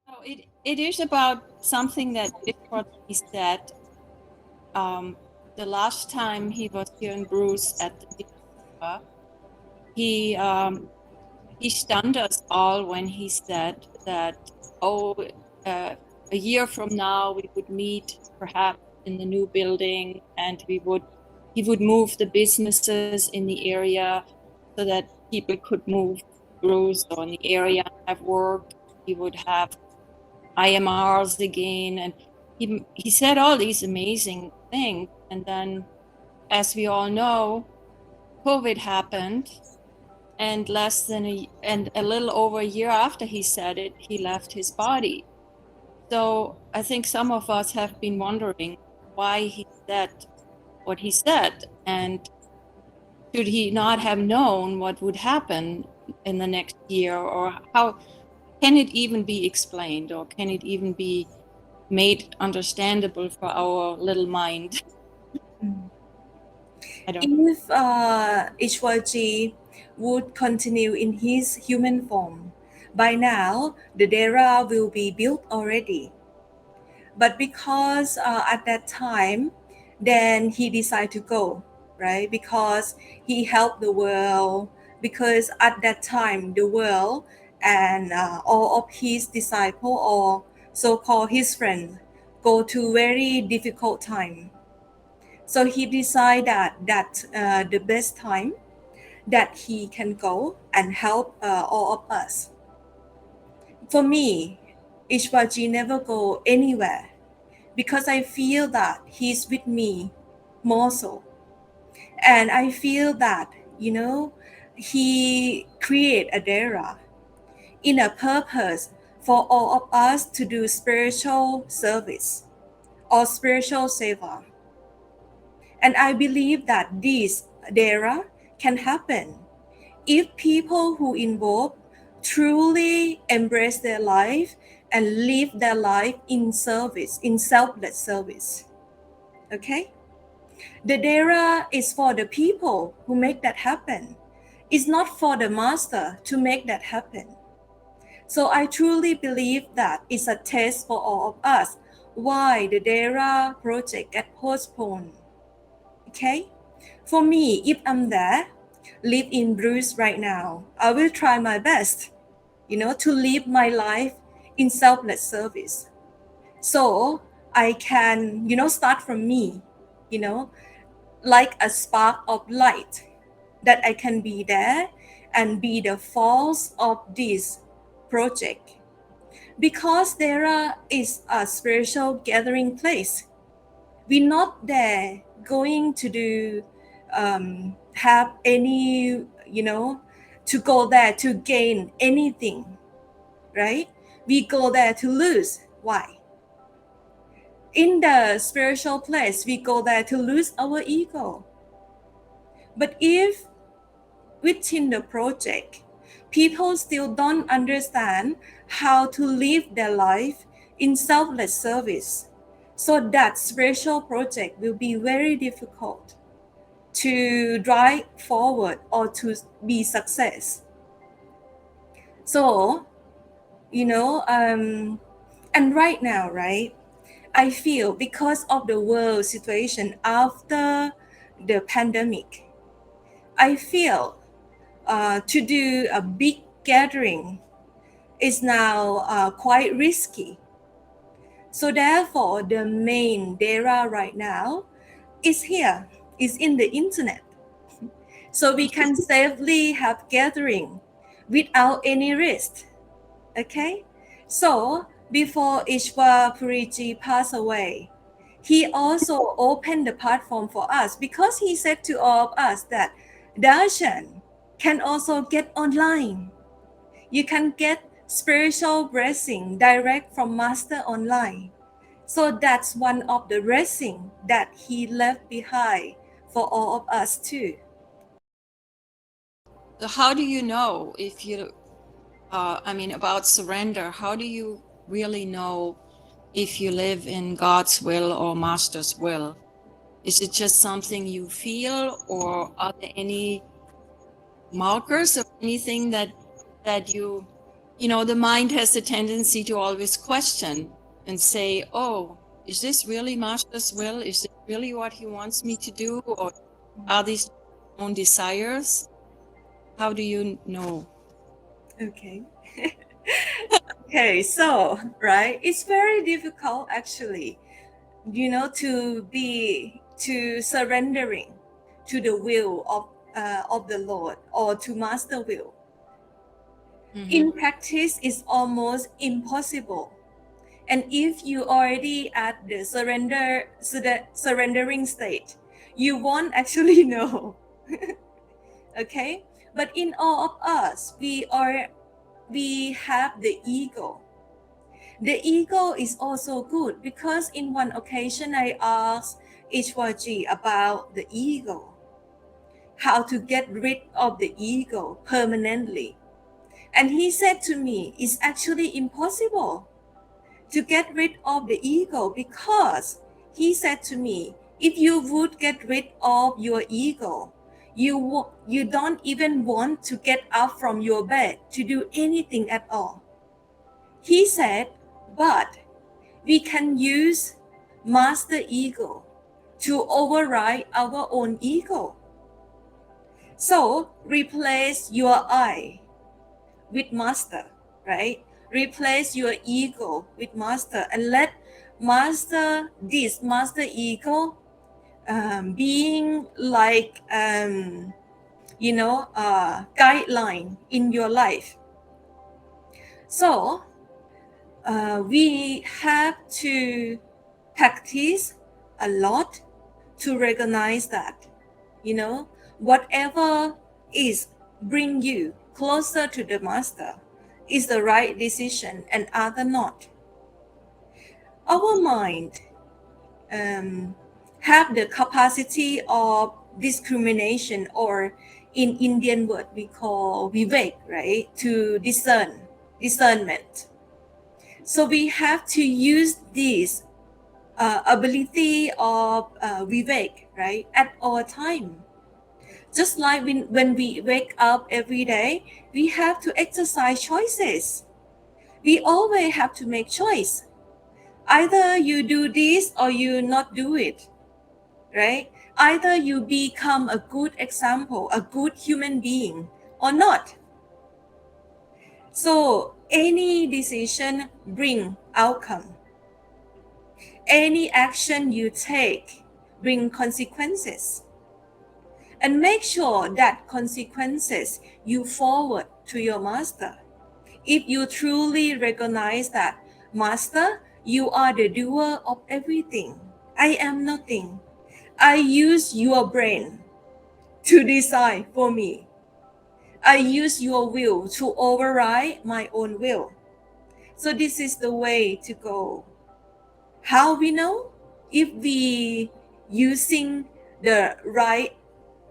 Oh, it is about something that he said the last time he was here in Bruce at the he he stunned us all when he said that, oh, uh, a year from now we would meet perhaps in the new building, and he would move the businesses in the area so that people could move Bruce or in the area and have work. He would have IMRs again, and he said all these amazing things. And then, as we all know, COVID happened, and a little over a year after he said it, he left his body. So I think some of us have been wondering why he said what he said, and should he not have known what would happen in the next year, or how can it even be explained, or can it even be made understandable for our little mind? I don't know. If Ishwarji would continue in his human form, by now the Dera will be built already. But because at that time, then he decided to go, right? Because he helped the world. Because at that time, the world and all of his disciples or so-called his friends go to very difficult time. So he decided that the best time that he can go and help all of us. For me, Ishwaji never go anywhere because I feel that he's with me more so. And I feel that, he create a Dera in a purpose for all of us to do spiritual service or spiritual seva. And I believe that this Dera can happen if people who involve truly embrace their life and live their life in service, in selfless service. Okay? The Dera is for the people who make that happen. It's not for the master to make that happen. So I truly believe that it's a test for all of us why the Dera project get postponed. Okay? For me, if I'm there, live in Bruce right now, I will try my best, to live my life in selfless service. So I can, start from me, you know, like a spark of light that I can be there and be the force of this project. Because is a spiritual gathering place. We're not there going to do have any, to go there to gain anything, right? We go there to lose. Why? In the spiritual place, we go there to lose our ego. But if within the project, people still don't understand how to live their life in selfless service, so that spiritual project will be very difficult to drive forward or to be success. So, and right now, right, I feel because of the world situation after the pandemic, I feel to do a big gathering is now quite risky. So therefore, the main Dera right now is here, is in the internet. So we can safely have gathering without any risk. Okay? So before Ishwar Puriji passed away, he also opened the platform for us because he said to all of us that darshan can also get online. You can get spiritual blessing direct from master online. So that's one of the blessing that he left behind for all of us too. So how do you know if about surrender? How do you really know if you live in God's will or Master's will? Is it just something you feel, or are there any markers or anything that you the mind has a tendency to always question and say, oh, is this really Master's will? Is it really what he wants me to do? Or are these my own desires? How do you know? Okay. Okay, so, right, it's very difficult actually, to surrendering to the will of the Lord or to Master will. In practice, it's almost impossible. And if you already at the surrendering state, you won't actually know. Okay, but in all of us, we have the ego. The ego is also good because in one occasion I asked Ishwarji about the ego, how to get rid of the ego permanently. And he said to me, it's actually impossible to get rid of the ego because he said to me, if you would get rid of your ego, you don't even want to get up from your bed to do anything at all. He said, but we can use master ego to override our own ego. So replace your I with master, right? Replace your ego with master and let master ego being like guideline in your life. So we have to practice a lot to recognize that, whatever is bring you closer to the master is the right decision and other not. Our mind have the capacity of discrimination, or in Indian word we call vivek, right? To discernment. So we have to use this ability of vivek, right, at all time. Just like when we wake up every day, we have to exercise choices. We always have to make choice. Either you do this or you not do it, right? Either you become a good example, a good human being, or not. So any decision bring outcome. Any action you take bring consequences. And make sure that consequences you forward to your master. If you truly recognize that, Master, you are the doer of everything. I am nothing. I use your brain to decide for me. I use your will to override my own will. So this is the way to go. How we know? If we using the right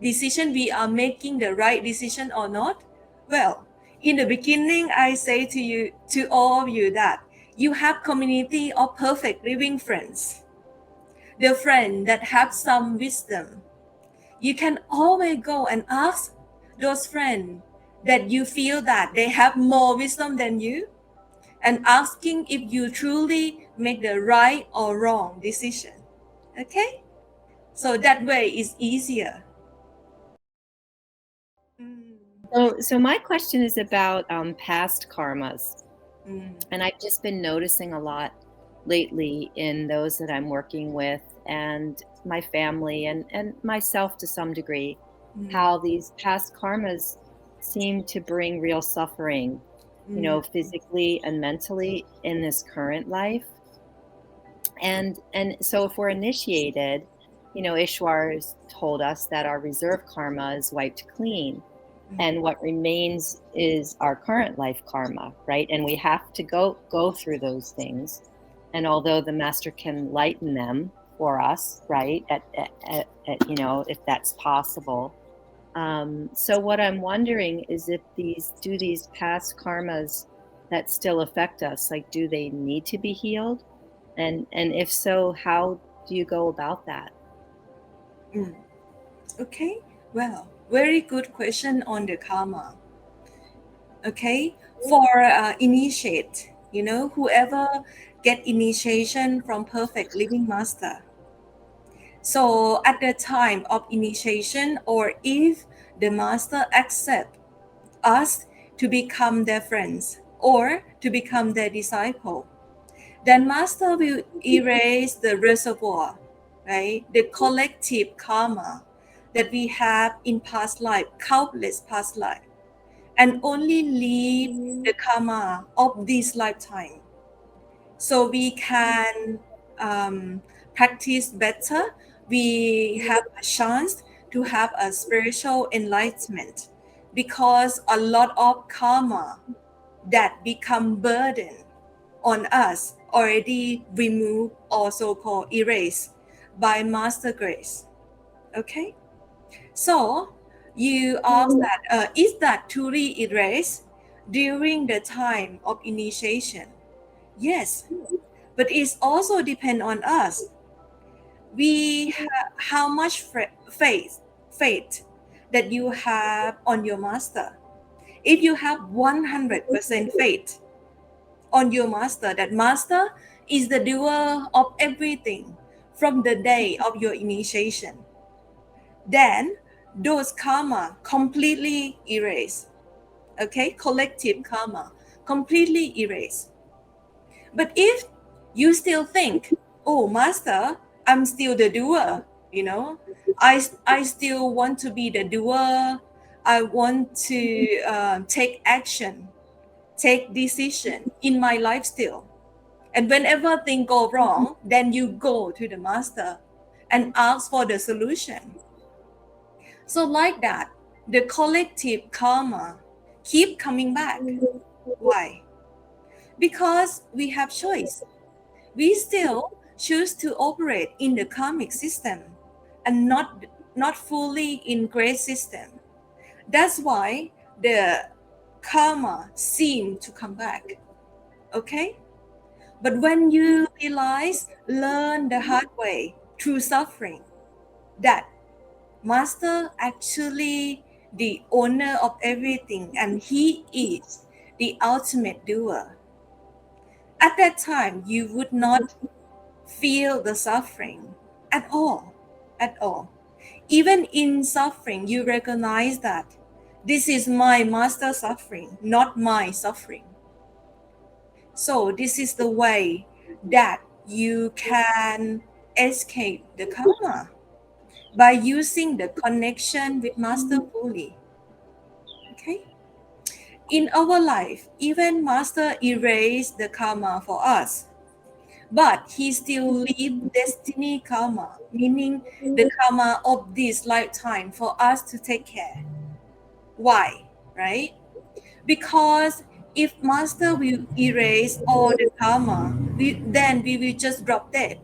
decision, we are making the right decision or not? Well, in the beginning, I say to all of you that you have community of perfect living friends. The friend that have some wisdom. You can always go and ask those friends that you feel that they have more wisdom than you, and asking if you truly make the right or wrong decision. Okay? So that way is easier. So my question is about past karmas. And I've just been noticing a lot lately in those that I'm working with and my family and myself to some degree, how these past karmas seem to bring real suffering, physically and mentally in this current life. And so if we're initiated, Ishwar has told us that our reserve karma is wiped clean. And what remains is our current life karma, right? And we have to go through those things. And although the master can lighten them for us, right, at if that's possible. So what I'm wondering is if these past karmas that still affect us, like, do they need to be healed? And if so, how do you go about that? Okay, well, very good question on the karma. Okay, for initiate, whoever get initiation from perfect living master. So at the time of initiation, or if the master accept us to become their friends or to become their disciple, then master will erase the reservoir, right? The collective karma that we have in past life, countless past life, and only leave the karma of this lifetime. So we can practice better. We have a chance to have a spiritual enlightenment, because a lot of karma that become burden on us already removed, or so-called erased by Master Grace. Okay, so you ask that is that truly erased during the time of initiation? Yes, but it's also depend on us. We how much faith that you have on your master. If you have 100% faith on your master, that master is the doer of everything from the day of your initiation, then those karma completely erase. Okay, collective karma completely erase. But if you still think, oh master, I'm still the doer, I still want to be the doer, I want to take action, take decision in my life still. And whenever things go wrong, then you go to the master and ask for the solution. So like that, the collective karma keep coming back. Why? Because we have choice. We still choose to operate in the karmic system and not fully in grace system. That's why the karma seem to come back. Okay? But when you learn the hard way through suffering, that master actually the owner of everything, and he is the ultimate doer. At that time, you would not feel the suffering at all, at all. Even in suffering, you recognize that this is my master suffering, not my suffering. So this is the way that you can escape the karma, by using the connection with master fully. Okay? In our life, even master erased the karma for us, but he still leave destiny karma, meaning the karma of this lifetime for us to take care. Why? Right? Because if master will erase all the karma, then we will just drop dead.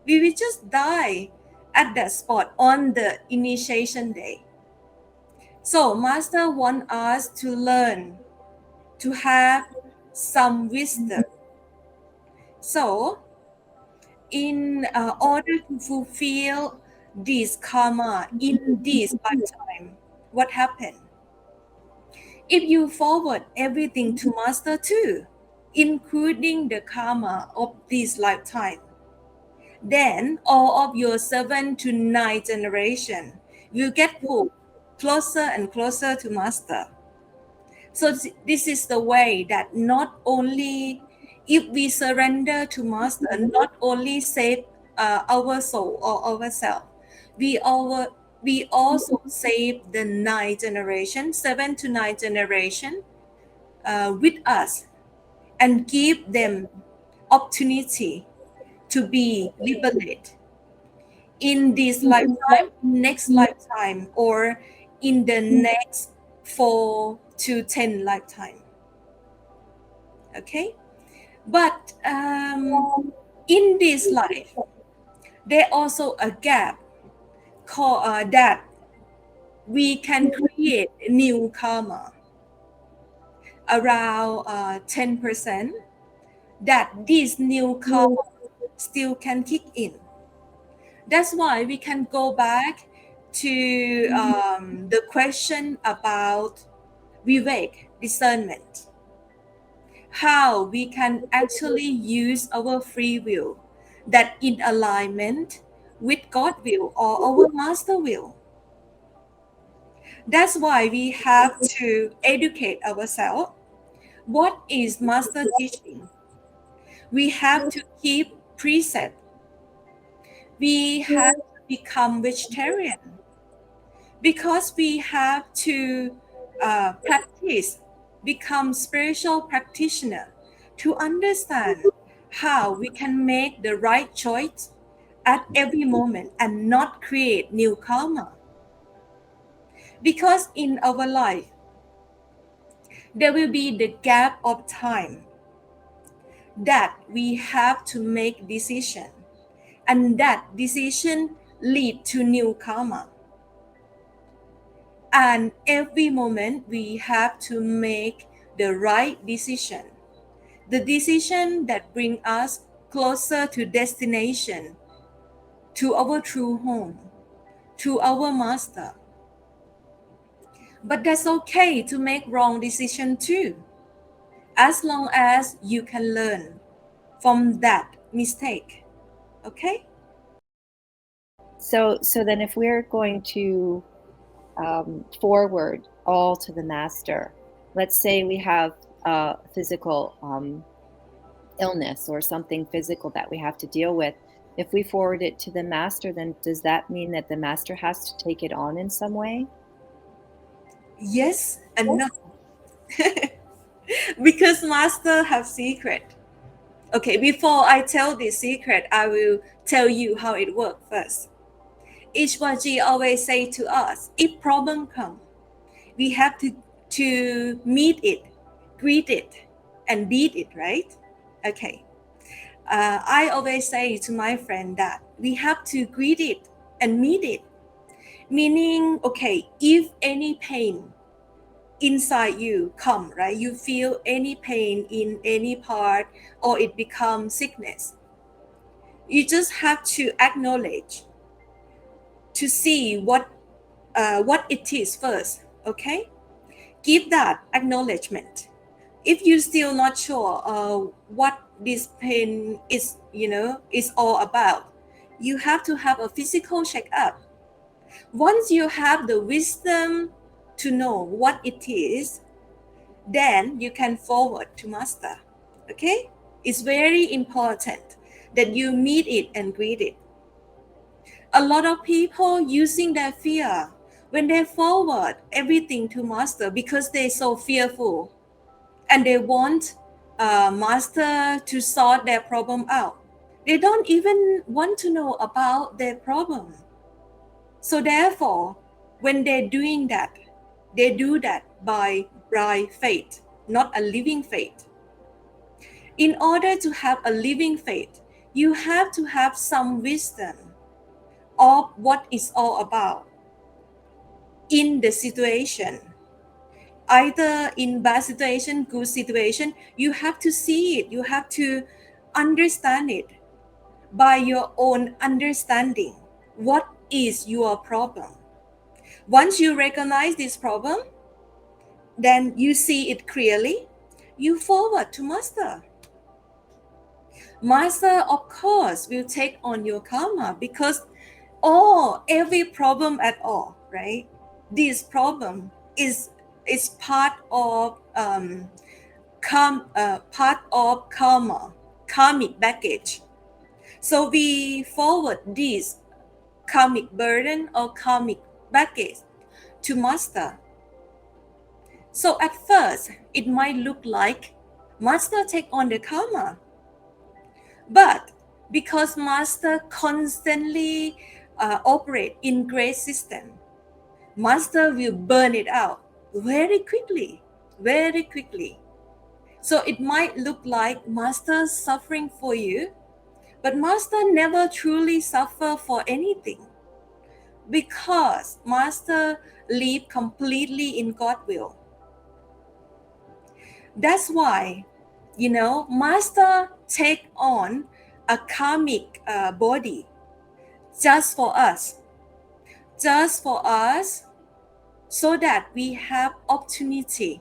We will just die at that spot on the initiation day. So master want us to learn, to have some wisdom. So in order to fulfill this karma in this lifetime, what happened? If you forward everything to master too, including the karma of this lifetime, then all of your 7 to 9 generation will get pulled closer and closer to master. So this is the way that not only if we surrender to master, not only save our soul or ourselves, we also save the 9 generation, 7 to 9 generation with us, and give them opportunity to be liberated in this lifetime, next lifetime, or in the next 4 to 10 lifetime. Okay, but in this life, there also a gap called that we can create new karma around 10%, that this new karma still can kick in. That's why we can go back to the question about vivek, discernment. how we can actually use our free will that in alignment with God will or our master will. That's why we have to educate ourselves. What is master teaching? We have to keep precept. We have to become vegetarian because we have to practice, become spiritual practitioner to understand how we can make the right choice at every moment and not create new karma. Because in our life, there will be the gap of time that we have to make decision, and that decision lead to new karma. And every moment we have to make the right decision, the decision that bring us closer to destination, to our true home, to our master. But that's okay to make wrong decision too, as long as you can learn from that mistake. Okay? So then if we're going to forward all to the master, let's say we have a physical illness or something physical that we have to deal with. If we forward it to the master, then does that mean that the master has to take it on in some way? Yes and no. Because master have secret. Okay, before I tell this secret, I will tell you how it works first. Ishwarji always say to us, if problem come, we have to meet it, greet it, and beat it, right? Okay. I always say to my friend that we have to greet it and meet it. Meaning, okay, if any pain inside you come, right? You feel any pain in any part or it becomes sickness. You just have to acknowledge, to see what it is first, okay? Give that acknowledgement. If you're still not sure what this pain is, is all about, you have to have a physical checkup. Once you have the wisdom to know what it is, then you can forward to master. Okay? It's very important that you meet it and greet it. A lot of people using their fear when they forward everything to master because they're so fearful and they want master to sort their problem out. They don't even want to know about their problem. So therefore, when they're doing that, they do that by faith, not a living faith. In order to have a living faith, you have to have some wisdom of what it's all about in the situation. Either in bad situation, good situation, you have to see it, you have to understand it by your own understanding. What is your problem? Once you recognize this problem, then you see it clearly, you forward to master. Master, of course, will take on your karma because every problem at all, right? This problem is part of karma, karmic baggage. So we forward this karmic burden or karmic baggage to master. So at first, it might look like master take on the karma. But because master constantly operate in grace system, master will burn it out very quickly, very quickly. So it might look like master suffering for you, but master never truly suffer for anything because master live completely in God's will. That's why, master take on a karmic body just for us, so that we have opportunity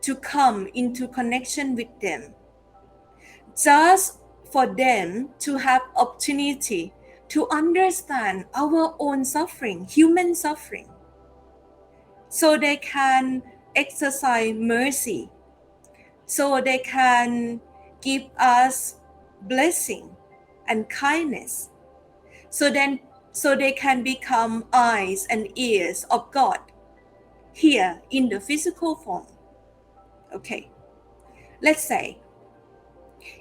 to come into connection with them, just for them to have opportunity to understand our own suffering, human suffering, so they can exercise mercy, so they can give us blessing and kindness, so they can become eyes and ears of God here in the physical form. Okay, let's say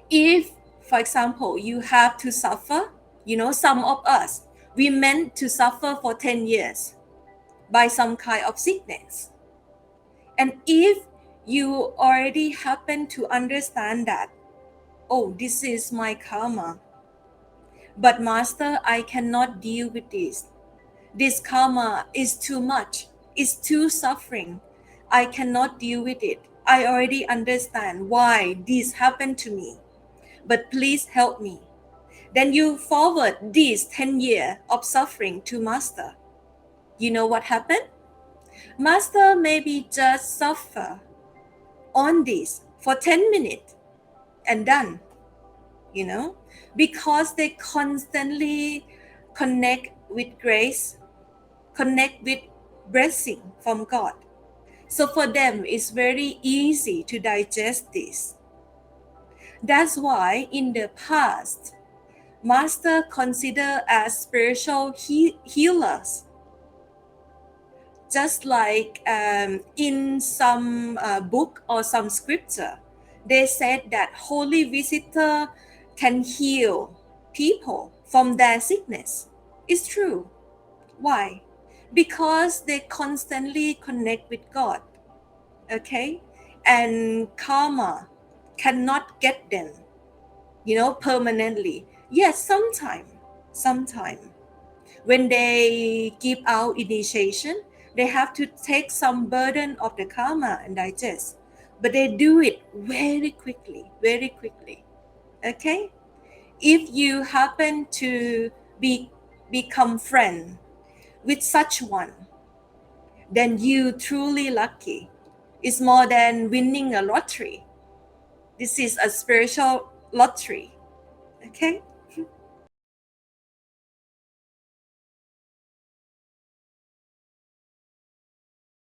if, for example, you have to suffer, some of us, we meant to suffer for 10 years by some kind of sickness. And if you already happen to understand that, oh, this is my karma, but Master, I cannot deal with this. This karma is too much, it's too suffering. I cannot deal with it. I already understand why this happened to me, but please help me. Then you forward this 10 years of suffering to Master. You know what happened? Master maybe just suffer on this for 10 minutes and done, because they constantly connect with grace, connect with blessing from God. So for them, it's very easy to digest this. That's why in the past, Master considered as spiritual healers. Just like in some book or some scripture, they said that holy visitor can heal people from their sickness. It's true. Why? Because they constantly connect with God. Okay? And karma cannot get them, permanently. Yes, sometime. When they give out initiation, they have to take some burden of the karma and digest. But they do it very quickly. Okay? If you happen to become friend with such one, then you truly lucky. It's more than winning a lottery. This is a spiritual lottery. Okay?